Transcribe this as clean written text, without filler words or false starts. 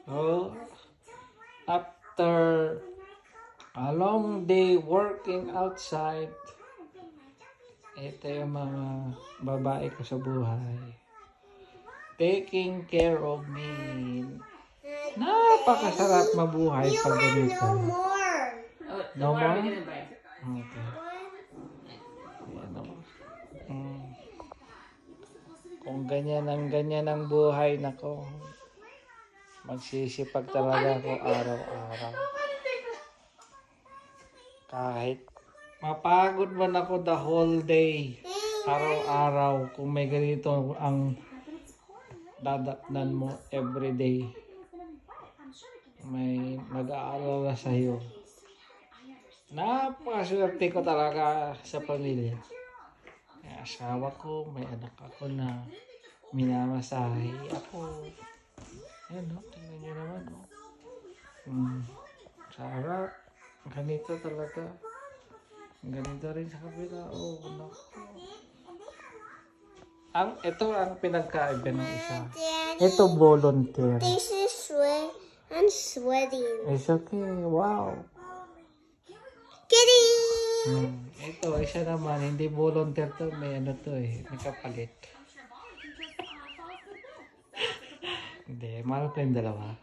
Oh, after a long day working outside, ito yung mga babae ko sa buhay. Taking care of me. Napakasarap mabuhay pag ganito. No more? Okay. Kung ganyan ang buhay, nako, magsisipag talaga ako araw-araw. Kahit mapagod man ako the whole day, araw-araw, kung may ganito ang dadatnan mo everyday, may mag-aalala sa iyo. Napakaswerte ko talaga sa pamilya. May asawa ko, may anak ako na minamasahe ako. Ayan, no? Tingnan nyo naman, no? Sarap. Ganito talaga. Ganito rin sa kabila. Oh, naku. Ito ang pinagkaiba ng isa. Ito volunteer. This is I'm sweating. It's okay. Wow. Kitty! Ito, isa naman. Hindi volunteer to. May ano to eh. May kapalit. Hindi. Mahal ko yung dalawa.